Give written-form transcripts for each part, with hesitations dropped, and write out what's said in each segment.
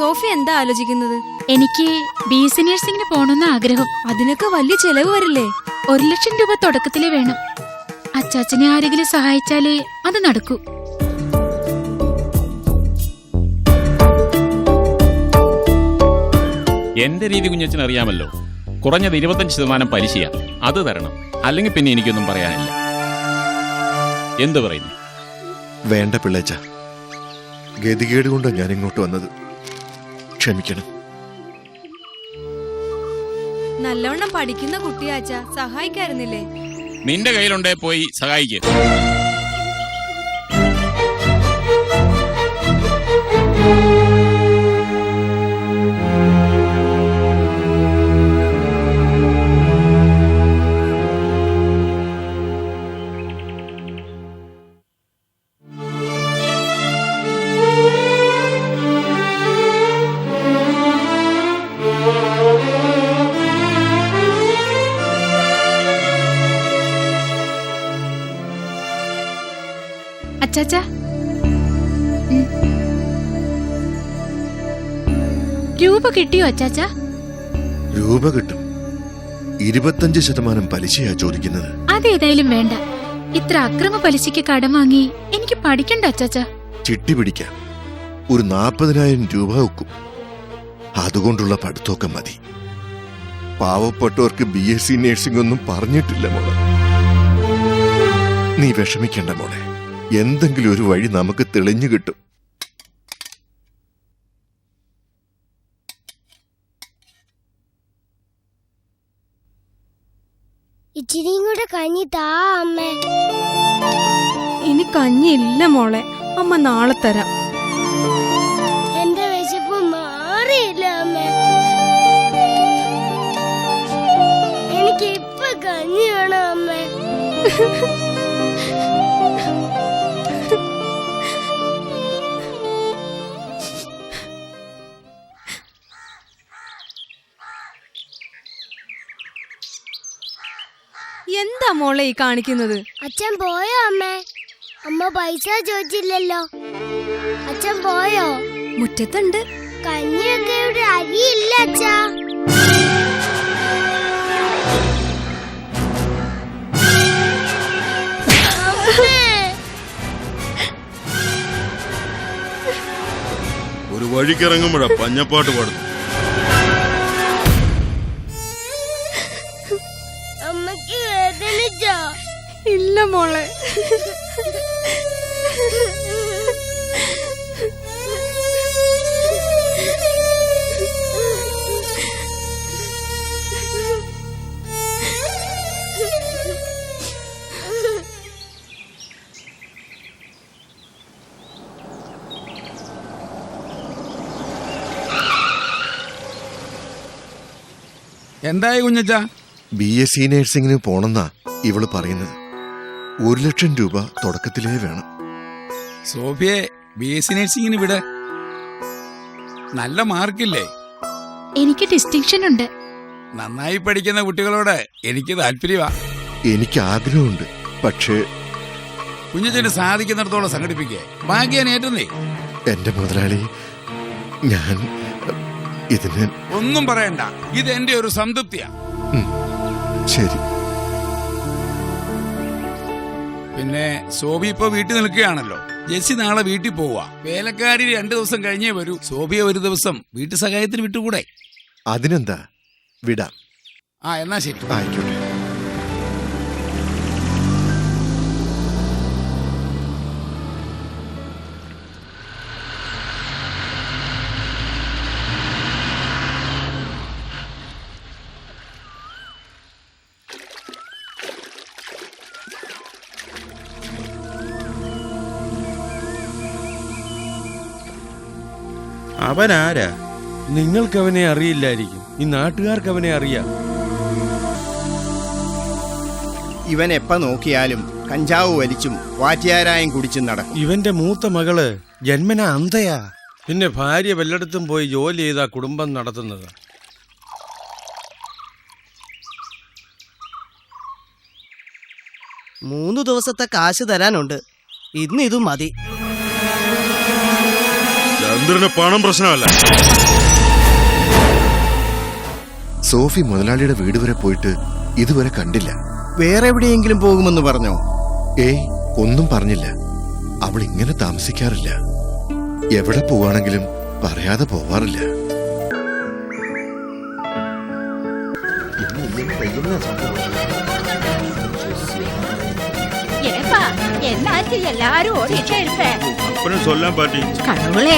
സോഫി എന്താ ആലോചിക്കുന്നത്? എനിക്ക് BSc നഴ്സിംഗിന് പോകണമെന്ന് ആഗ്രഹം. അതിനൊക്കെ വലിയ ചെലവ് വരില്ലേ? 1,00,000 രൂപ തുടക്കത്തിലേ വേണം. അച്ചാച്ചനെ ആരെങ്കിലും സഹായിച്ചാലേ അത് നടക്കൂ. എന്റെ രീതി കുഞ്ഞച്ചൻ അറിയാമല്ലോ. കുറഞ്ഞത് 25% പലിശയാ. അത് തരണം, അല്ലെങ്കിൽ പിന്നെ എനിക്കൊന്നും പറയാനില്ല. എന്തു പറയുന്നു? വേണ്ട പിള്ളേച്ച, ഗതികേട് കൊണ്ട് ഞാൻ ഇങ്ങോട്ട് വന്നത്. ക്ഷമിക്കണം. നല്ലവണ്ണം പഠിക്കുന്ന കുട്ടിയാച്ച, സഹായിക്കായിരുന്നില്ലേ? നിന്റെ കയ്യിലുണ്ടേ പോയി സഹായിക്കുക. അച്ചാച്ചാ, രൂപ കിട്ടിയോ അച്ചാച്ചാ? രൂപ കിട്ടും. 25% പലിശയാ ചോദിക്കുന്നത്. അതേതായാലും വേണ്ട. ഇത്ര അക്രമ പലിശയ്ക്ക് കടം വാങ്ങി എനിക്ക് പഠിക്കണ്ട അച്ചാച്ചാ. ചിട്ടി പിടിക്കാം. ഒരു 40,000 രൂപ വെക്കും. അതുകൊണ്ടുള്ള പഠിത്തമൊക്കെ മതി. പാവപ്പെട്ടവർക്ക് BSc നഴ്സിംഗ് ഒന്നും പറഞ്ഞിട്ടില്ല മോളെ. നീ വിഷമിക്കണ്ട മോളെ. എന്തെങ്കിലും ഒരു വഴി നമുക്ക് തെളിഞ്ഞു കിട്ടും. ഇച്ചിരിയും കൂടെ കഞ്ഞി താ അമ്മേ. ഇനി കഞ്ഞിയില്ല മോളെ, അമ്മ നാളെ തരാം. എന്റെ വിശപ്പ് മാറിയില്ല അമ്മേ. എനിക്ക് ഇപ്പൊ കഞ്ഞി വേണം അമ്മേ. എന്താ മോളെ ഈ കാണിക്കുന്നത്? അച്ഛൻ പോയോ അമ്മേ? അമ്മ പൈസ ചോദിച്ചില്ലല്ലോ. അച്ഛൻ പോയോ? മുറ്റത്തുണ്ട്. കഞ്ഞിയൊക്കെ ഇവിടെ അരിയില്ല അച്ഛാ. ഒരു വഴിക്കിറങ്ങുമ്പോഴാ പഞ്ഞപ്പാട്ട് പാടുന്നു. അമ്മക്ക് വേദനിച്ചോ? ഇല്ല മോളെ. എന്തായി കുഞ്ഞച്ച? BSc നഴ്സിംഗിന് പോണെന്നാ ഇവള് പറയുന്നത്. 1,00,000 രൂപ തുടക്കത്തിലേ വേണം. സോഫിയെ BSc നഴ്സിംഗിന് വിട്. നല്ല മാർക്കില്ലേ? എനിക്ക് ഡിസ്റ്റിങ്ഷൻ ഉണ്ട്. നന്നായി പഠിക്കുന്ന കുട്ടികളോട് എനിക്ക് താല്പര്യമാ. എനിക്ക് ആഗ്രഹമുണ്ട്. പക്ഷേ കുഞ്ഞച്ചന് സാധിക്കുന്നിടത്തോളം സംഘടിപ്പിക്കേ. ഭാഗ്യാൻ ഏറ്റെന്നേ. എന്റെ മുതലാളി, ഞാൻ ഇതിന് ഒന്നും പറയണ്ട. ഇത് എന്റെ ഒരു സംതൃപ്തിയാ. ശരി. പിന്നെ സോഫി ഇപ്പൊ വീട്ടിൽ നിൽക്കുകയാണല്ലോ. ജെസ്സി നാളെ വീട്ടിൽ പോവാ. വേലക്കാരി 2 ദിവസം കഴിഞ്ഞേ വരൂ. സോഫിയെ ഒരു ദിവസം വീട്ടു സഹായത്തിന് വിട്ടുകൂടെ? അതിനെന്താ, വിടാം. എന്നാ ശരി. ആയിക്കോട്ടെ. അവനാരാ? നിങ്ങൾക്കവനെ അറിയില്ലായിരിക്കും. ഈ നാട്ടുകാർക്ക് അവനെ അറിയാം. ഇവൻ എപ്പ നോക്കിയാലും കഞ്ചാവ് വലിച്ചും വാറ്റിയാരായം കുടിച്ചും നടക്കും. ഇവന്റെ മൂത്ത മകള് ജന്മന അന്ധയാ. പിന്നെ ഭാര്യ വല്ലയിടത്തും പോയി ജോലി ചെയ്താ കുടുംബം നടത്തുന്നത്. മൂന്ന് ദിവസത്തെ കാശ് തരാനുണ്ട്. ഇന്ന് ഇതും മതി. ചന്ദ്രന് പണം പ്രശ്നമല്ല. സോഫി മുതലാളിയുടെ വീട് വരെ പോയിട്ട് ഇതുവരെ കണ്ടില്ല. വേറെ എവിടെയെങ്കിലും പോകുമെന്ന് പറഞ്ഞോ? ഏയ്, ഒന്നും പറഞ്ഞില്ല. അവൾ ഇങ്ങനെ താമസിക്കാറില്ല. എവിടെ പോവാണെങ്കിലും പറയാതെ പോവാറില്ല. എല്ലാരും ഓടിട്ടേ இருப்ப. അപ്പനും ചൊല്ലാൻ പാറ്റി. கடவுளே.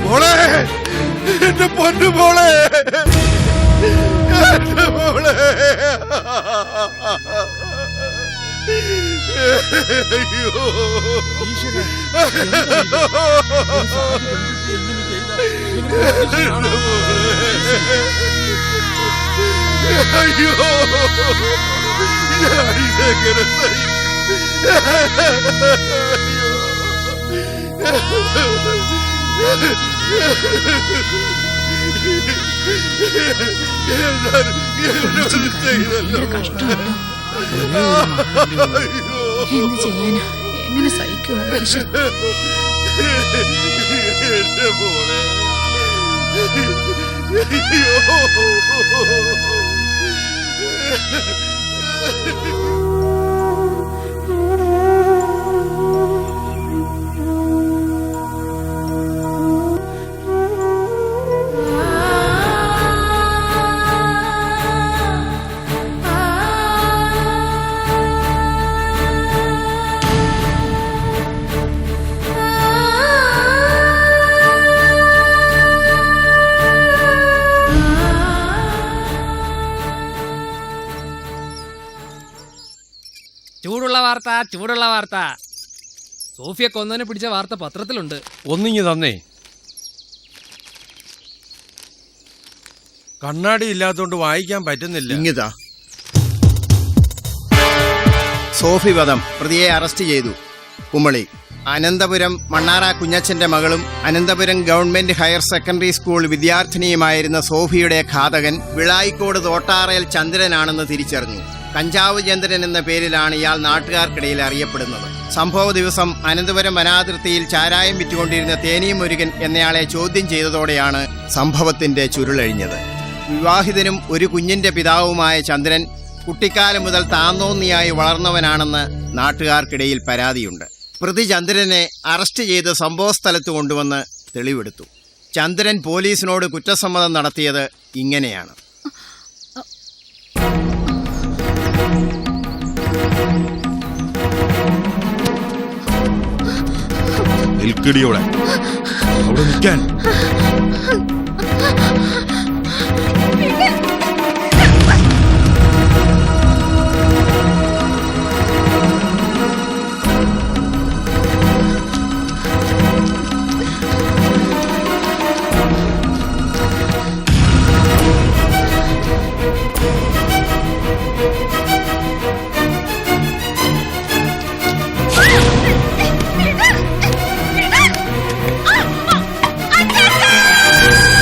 മോളെ, എന്റെ പൊന്നു മോളെ, എന്റെ മോളെ. അയ്യോ, അയ്യോ, ഞാനിതെങ്ങനെ എന്ത് ചെയ്യാനാ? എങ്ങനെ സഹിക്കുമോ മനുഷ്യൻ? എന്റെ മോളെ. ചൂടുള്ള വാർത്ത. സോഫിയെ കൊന്നവനെ പിടിച്ച വാർത്ത പത്രത്തിലുണ്ട്. ഒന്നിങ്ങി തന്നേ. കണ്ണാടി ഇല്ലാത്തോണ്ട് വായിക്കാൻ പറ്റുന്നില്ല. ഇങ്ങിതാ. സോഫി വധം പ്രതിയെ അറസ്റ്റ് ചെയ്തു. കുമളി അനന്തപുരം മണ്ണാറ കുഞ്ഞച്ചന്റെ മകളും Ananthapuram government higher secondary school വിദ്യാർത്ഥിനിയുമായിരുന്ന സോഫിയുടെ ഘാതകൻ വിളായിക്കോട് തോട്ടാറയിൽ ചന്ദ്രനാണെന്ന് തിരിച്ചറിഞ്ഞു. കഞ്ചാവ് ചന്ദ്രൻ എന്ന പേരിലാണ് ഇയാൾ നാട്ടുകാർക്കിടയിൽ അറിയപ്പെടുന്നത്. സംഭവ ദിവസം അനന്തപുരം വനാതിർത്തിയിൽ ചാരായം വിറ്റുകൊണ്ടിരുന്ന തേനി മുരുകൻ എന്നയാളെ ചോദ്യം ചെയ്തതോടെയാണ് സംഭവത്തിന്റെ ചുരുളഴിഞ്ഞത്. വിവാഹിതനും ഒരു കുഞ്ഞിന്റെ പിതാവുമായ ചന്ദ്രൻ കുട്ടിക്കാലം മുതൽ താന്തോന്നിയായി വളർന്നവനാണെന്ന് നാട്ടുകാർക്കിടയിൽ പരാതിയുണ്ട്. പ്രതി ചന്ദ്രനെ അറസ്റ്റ് ചെയ്ത് സംഭവസ്ഥലത്ത് കൊണ്ടുവന്ന് തെളിവെടുത്തു. ചന്ദ്രൻ പോലീസിനോട് കുറ്റസമ്മതം നടത്തിയത് ഇങ്ങനെയാണ്. നിൽക്കടിയോടെ അവിടെ നിൽക്കാൻ. അച്ഛാ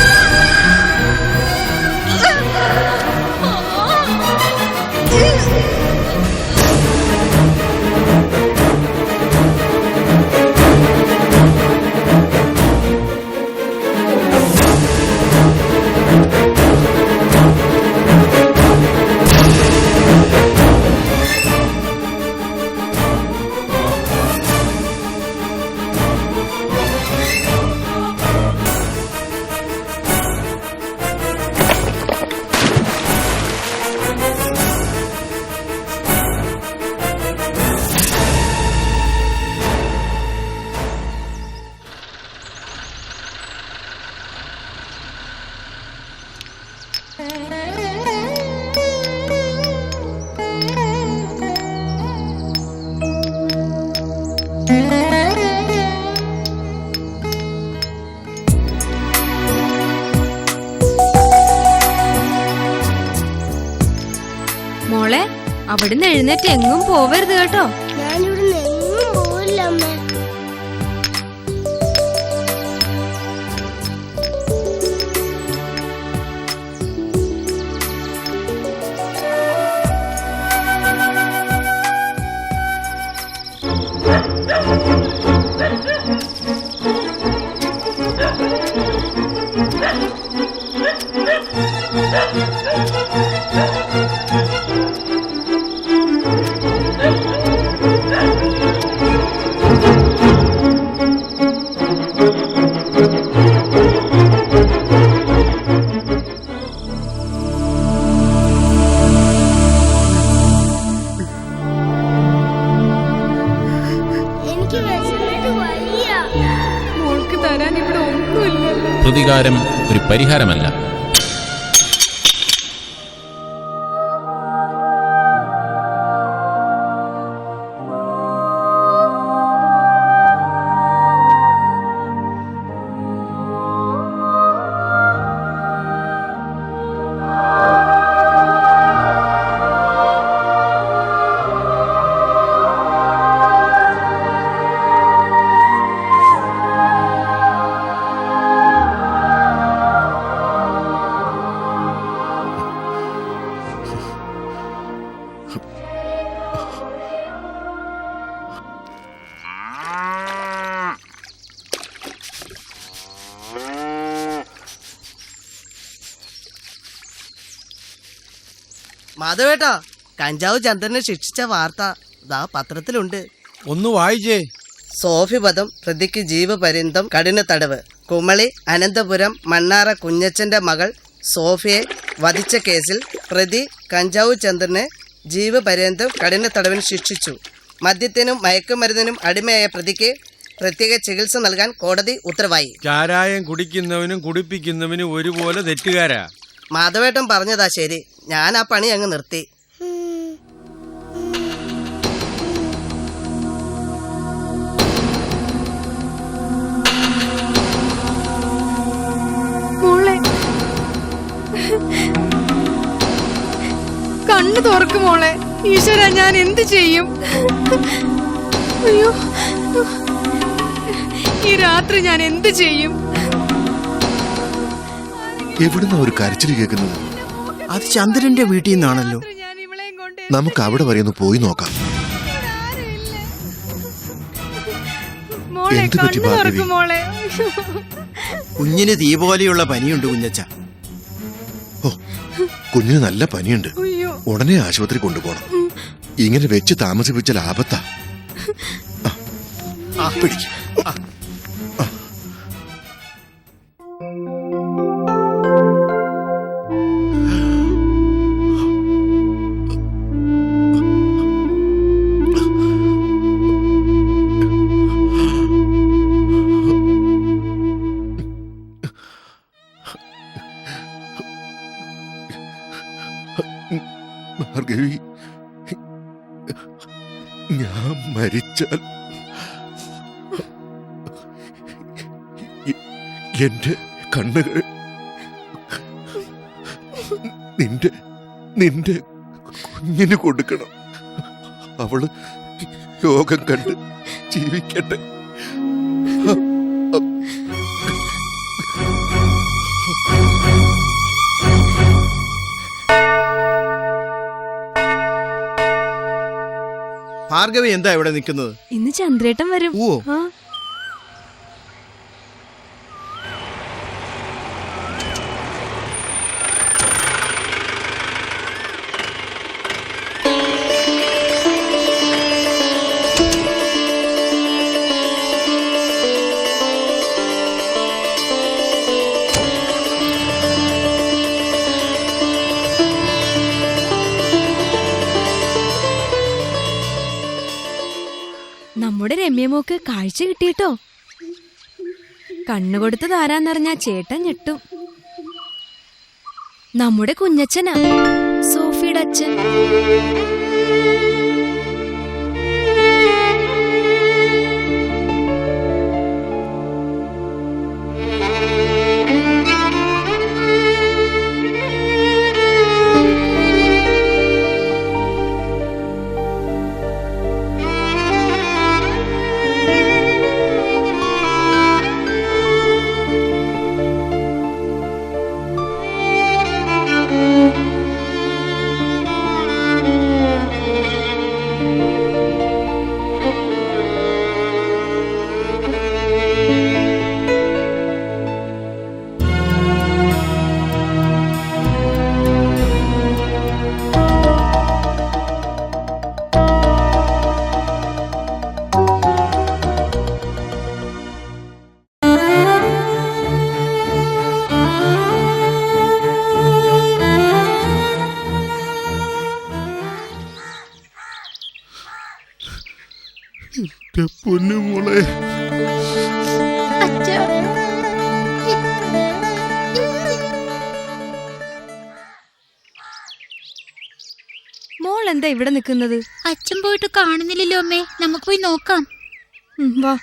അവിടുന്ന് എഴുന്നേറ്റ് എങ്ങും പോവരുത് കേട്ടോ. ഞാനിവിടുന്ന് എങ്ങും പോവില്ല അമ്മേ. എനിക്ക് വിശന്നിട്ട് വയ്യ. മോൾക്ക് തരാൻ ഇവിടെ ഒന്നുമില്ലല്ലോ. പ്രതികാരം ഒരു പരിഹാരമല്ല. മാധവേട്ടാ, കഞ്ചാവ് ചന്ദ്രനെ ശിക്ഷിച്ച വാർത്ത ദാ പത്രത്തിലുണ്ട്. ഒന്ന് വായിച്ചേ. സോഫി വധം പ്രതിക്ക് ജീവപര്യന്തം കഠിന തടവ്. കുമളി അനന്തപുരം മണ്ണാറ കുഞ്ഞച്ചന്റെ മകൾ സോഫിയെ വധിച്ച കേസിൽ പ്രതി കഞ്ചാവ് ചന്ദ്രനെ ജീവപര്യന്തം കഠിന തടവിന് ശിക്ഷിച്ചു. മദ്യത്തിനും മയക്കുമരുന്നിനും അടിമയായ പ്രതിക്ക് പ്രത്യേക ചികിത്സ നൽകാൻ കോടതി ഉത്തരവായി. ചാരായം കുടിക്കുന്നവനും കുടിപ്പിക്കുന്നവനും ഒരുപോലെ തെറ്റുകാരാ. മാധവേട്ടൻ പറഞ്ഞതാ ശരി. ഞാൻ ആ പണി അങ്ങ് നിർത്തി. മോളെ കണ്ണു തുറക്കും മോളെ. ഈശ്വര, ഞാൻ എന്ത് ചെയ്യും? അയ്യോ, ഈ രാത്രി ഞാൻ എന്ത് ചെയ്യും? എവിടുന്ന ഒരു കരച്ചിൽ കേൾക്കുന്നത്? അത് ചന്ദ്രന്റെ വീട്ടിൽ നിന്നാണല്ലോ. ഞാൻ ഇവളെയും കൊണ്ട് നമുക്ക് അവിടെ വരെ ഒന്ന് പോയി നോക്കാം. മോളെ എന്ത് പറ്റി കണ്ണു ഭാർഗവി? തുറക്കും മോളെ. കുഞ്ഞിന് തീ പോലെയുള്ള പനിയുണ്ട് കുഞ്ഞച്ച. ഓ, കുഞ്ഞിന് നല്ല പനിയുണ്ട്. അയ്യോ, ഉടനെ ആശുപത്രി കൊണ്ടുപോകണം. ഇങ്ങനെ വെച്ച് താമസിപ്പിച്ചാൽ ആപത്താ. പിടിക്ക്. ഭാർഗവി, ഞാൻ മരിച്ചാൽ എന്റെ കണ്ണുകൾ നിന്റെ കുഞ്ഞിന് കൊടുക്കണം. അവള് ലോകം കണ്ട് ജീവിക്കട്ടെ. ഭാർഗവി എന്താ ഇവിടെ നിൽക്കുന്നത്? ഇന്ന് ചന്ദ്രേട്ടൻ വരും. ഓ, ആ, നമ്മുടെ രമ്യമോക്ക് കാഴ്ച കിട്ടിയിട്ടോ. കണ്ണുകൊടുത്തത് ആരാന്നറിഞ്ഞാ ചേട്ടൻ ഞെട്ടും. നമ്മുടെ കുഞ്ഞച്ഛനാ, സോഫിയുടെ അച്ഛൻ. എന്റെ പൊന്നുമോളെ. അച്ഛാ. മോൾ എന്താ ഇവിടെ നിൽക്കുന്നത്? അച്ഛൻ പോയിട്ട് കാണുന്നില്ലല്ലോ അമ്മേ, നമുക്ക് പോയി നോക്കാം. വാ.